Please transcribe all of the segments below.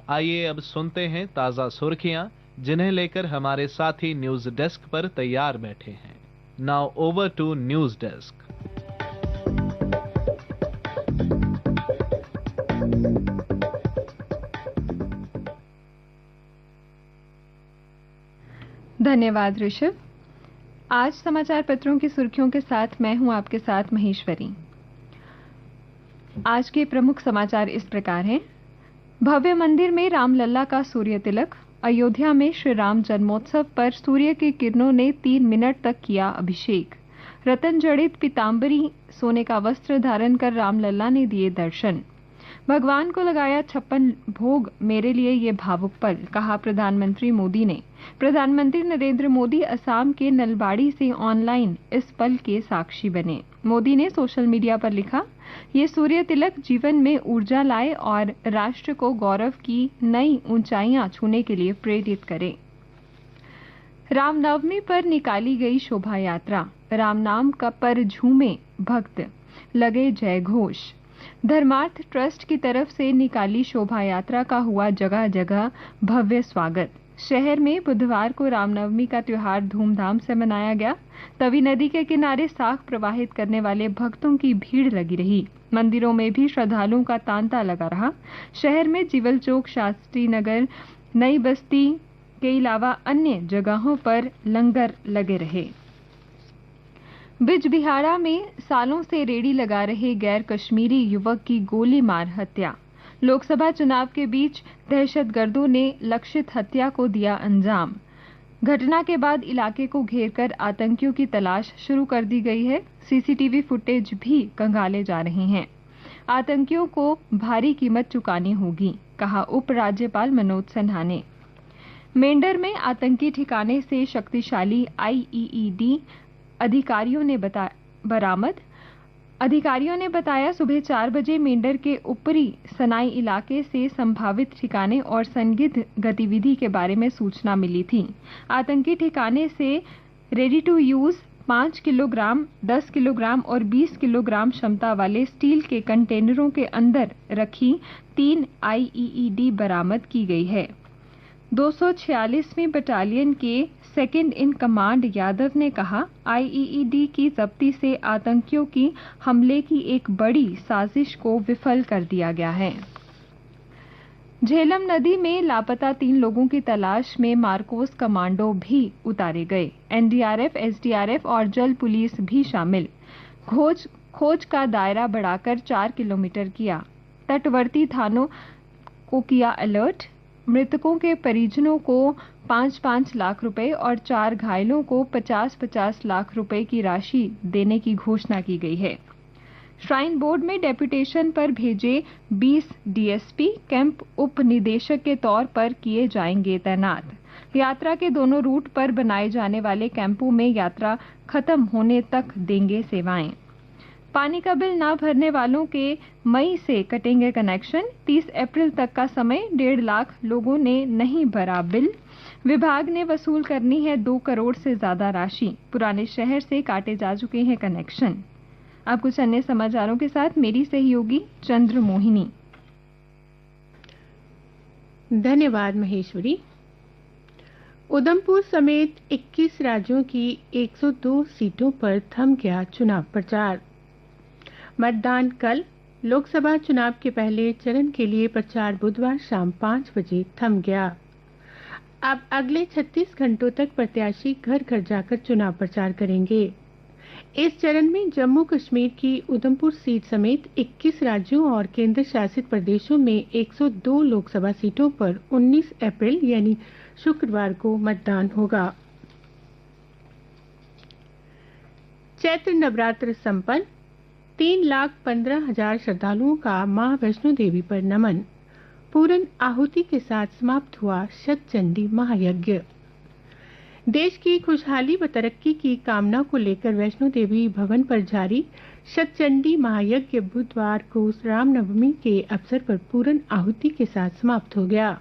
आइए अब सुनते हैं ताजा सुर्खियां, जिन्हें लेकर हमारे साथी न्यूज डेस्क पर तैयार बैठे हैं। Now over to news desk. धन्यवाद ऋषभ। आज समाचार पत्रों की सुर्खियों के साथ मैं हूं आपके साथ महेश्वरी। आज के प्रमुख समाचार इस प्रकार हैं। भव्य मंदिर में रामलला का सूर्य तिलक। अयोध्या में श्री राम जन्मोत्सव पर सूर्य की किरणों ने 3 मिनट तक किया अभिषेक। रतन जड़ित पीतांबरी सोने का वस्त्र धारण कर रामलला ने दिए दर्शन। भगवान को लगाया 56 भोग, मेरे लिए ये भावुक पल, कहा प्रधानमंत्री मोदी ने। प्रधानमंत्री नरेंद्र मोदी असम के नलबाड़ी से ऑनलाइन इस पल के साक्षी बने। मोदी ने सोशल मीडिया पर लिखा, ये सूर्य तिलक जीवन में ऊर्जा लाए और राष्ट्र को गौरव की नई ऊंचाइयां छूने के लिए प्रेरित करे। रामनवमी पर निकाली गई शोभा यात्रा। राम नाम का पर झूमे भक्त, लगे जय घोष। धर्मार्थ ट्रस्ट की तरफ से निकाली शोभा यात्रा का हुआ जगह जगह भव्य स्वागत। शहर में बुधवार को रामनवमी का त्योहार धूमधाम से मनाया गया। तवी नदी के किनारे साख प्रवाहित करने वाले भक्तों की भीड़ लगी रही। मंदिरों में भी श्रद्धालुओं का तांता लगा रहा। शहर में जीवल चौक, शास्त्री नगर, नई बस्ती के अलावा अन्य जगहों पर लंगर लगे रहे। बिजबिहाड़ा में सालों से रेडी लगा रहे गैर कश्मीरी युवक की गोली मार हत्या। लोकसभा चुनाव के बीच दहशतगर्दों ने लक्षित हत्या को दिया अंजाम। घटना के बाद इलाके को घेरकर आतंकियों की तलाश शुरू कर दी गई है। सीसीटीवी फुटेज भी खंगाले जा रहे हैं। आतंकियों को भारी कीमत चुकानी होगी, कहा उपराज्यपाल मनोज सिन्हा ने। मेंढर में आतंकी ठिकाने से शक्तिशाली IED अधिकारियों ने बरामद। अधिकारियों ने बताया, सुबह 4 बजे मेंढर के ऊपरी सनाई इलाके से संभावित ठिकाने और संदिग्ध गतिविधि के बारे में सूचना मिली थी। आतंकी ठिकाने से ready to use 5 kilogram, 10 kilogram और 20 किलोग्राम क्षमता वाले स्टील के कंटेनरों के अंदर रखी 3 IED बरामद की गई है। 246वीं बटालियन के सेकंड इन कमांड यादव ने कहा, IED की जब्ती से आतंकियों की हमले की एक बड़ी साजिश को विफल कर दिया गया है। झेलम नदी में लापता 3 लोगों की तलाश में मार्कोस कमांडो भी उतारे गए। NDRF, SDRF और जल पुलिस भी शामिल। खोज का दायरा बढ़ाकर 4 किलोमीटर किया। तटवर्ती थानों को किया अलर्ट। मृतकों के परिजनों को 5-5 लाख रुपए और 4 घायलों को 50-50 लाख रुपए की राशि देने की घोषणा की गई है। श्राइन बोर्ड में डेपुटेशन पर भेजे 20 DSP कैंप उप निदेशक के तौर पर किए जाएंगे तैनात। यात्रा के दोनों रूट पर बनाए जाने वाले कैंपों में यात्रा खत्म होने तक देंगे सेवाएं। पानी का बिल न भरने वालों के मई से कटेंगे कनेक्शन। 30 अप्रैल तक का समय। 1.5 लाख लोगों ने नहीं भरा बिल। विभाग ने वसूल करनी है 2 करोड़ से ज्यादा राशि। पुराने शहर से काटे जा चुके हैं कनेक्शन। अब कुछ अन्य समाचारों के साथ मेरी सहयोगी चंद्र मोहिनी। धन्यवाद महेश्वरी। उधमपुर समेत 21 राज्यों की 102 सीटों पर थम गया चुनाव प्रचार। मतदान कल। लोकसभा चुनाव के पहले चरण के लिए प्रचार बुधवार शाम 5 बजे थम गया। अब अगले 36 घंटों तक प्रत्याशी घर घर जाकर चुनाव प्रचार करेंगे। इस चरण में जम्मू कश्मीर की उधमपुर सीट समेत 21 राज्यों और केंद्र शासित प्रदेशों में 102 लोकसभा सीटों पर 19 अप्रैल यानी शुक्रवार को मतदान होगा। चैत्र नवरात्र संपन्न। 3,15,000 श्रद्धालुओं का मां वैष्णो देवी पर नमन। पूर्ण आहुति के साथ समाप्त हुआ शतचंडी महायज्ञ। देश की खुशहाली व तरक्की की कामना को लेकर वैष्णो देवी भवन पर जारी शतचंडी महायज्ञ बुधवार को रामनवमी के अवसर पर पूर्ण आहुति के साथ समाप्त हो गया।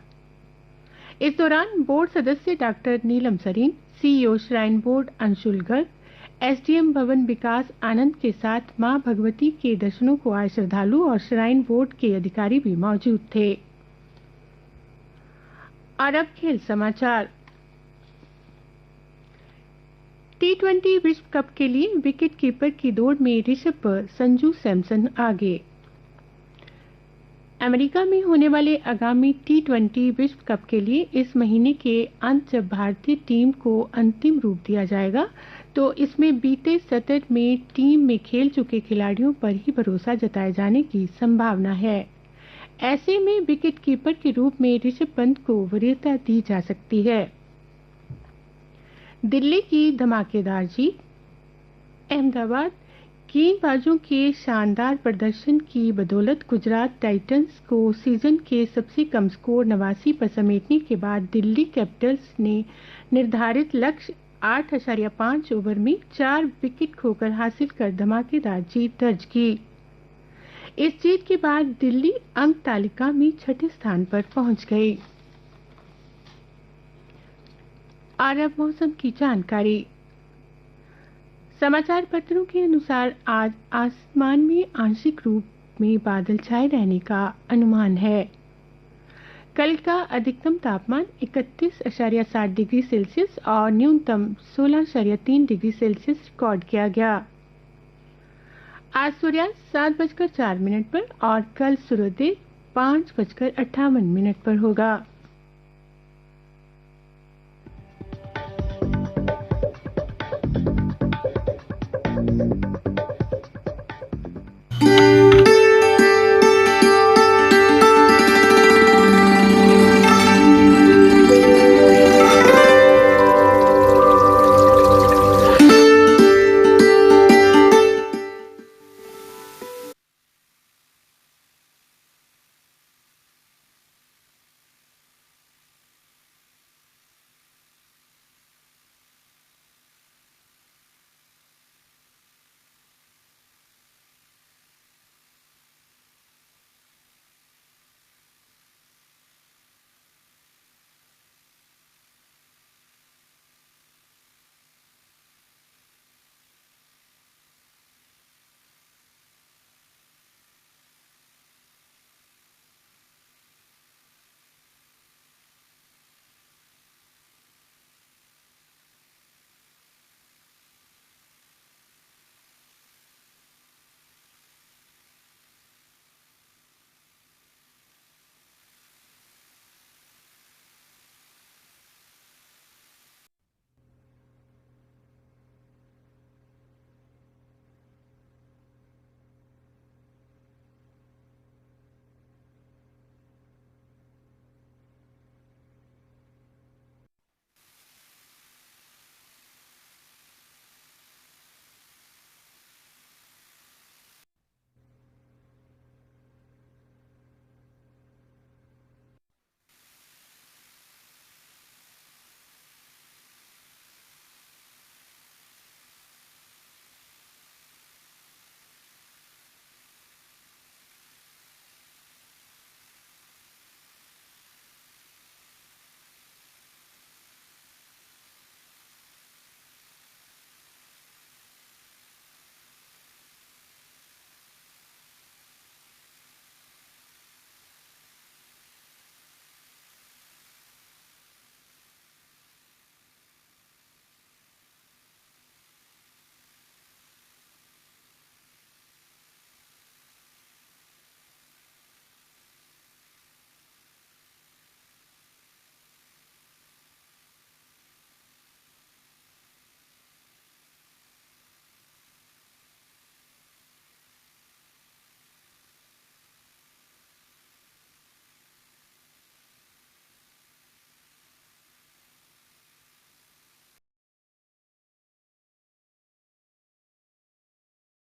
इस दौरान बोर्ड सदस्य doctor Neelam Sarin, CEO shrine board Anshul Garg, SDM Bhawan विकास आनंद के साथ मां भगवती के दर्शनों को आए श्रद्धालु और श्राइन बोर्ड के अधिकारी भी मौजूद थे। और अब खेल समाचार। टी20 विश्व कप के लिए विकेट कीपर की दौड़ में ऋषभ पर संजू सैमसन आगे। अमेरिका में होने वाले आगामी टी20 विश्व कप के लिए इस महीने के अंत जब भारतीय टीम को अंतिम रूप दिया जाएगा तो इसमें बीते सत्र में टीम में खेल चुके खिलाड़ियों पर ही भरोसा जताए जाने की संभावना है। ऐसे में विकेट कीपर के रूप में ऋषभ पंत को वरीयता दी जा सकती है। दिल्ली की धमाकेदार जीत। अहमदाबाद गेंदबाजों के शानदार प्रदर्शन की बदौलत गुजरात टाइटंस को सीजन के सबसे कम स्कोर 89 पर समेटने के बाद दिल्ली कैपिटल्स ने निर्धारित लक्ष्य 8.5 ओवर में 4 विकेट खोकर हासिल कर धमाकेदार जीत दर्ज की। इस जीत के बाद दिल्ली अंक तालिका में छठे स्थान पर पहुंच गई। और अब मौसम की जानकारी। समाचार पत्रों के अनुसार आज आसमान में आंशिक रूप में बादल छाए रहने का अनुमान है। कल का अधिकतम तापमान 31.7 डिग्री सेल्सियस और न्यूनतम 16.3 डिग्री सेल्सियस रिकॉर्ड किया गया। आज सूर्यास्त 7:04 पर और कल सूर्योदय 5:58 पर होगा।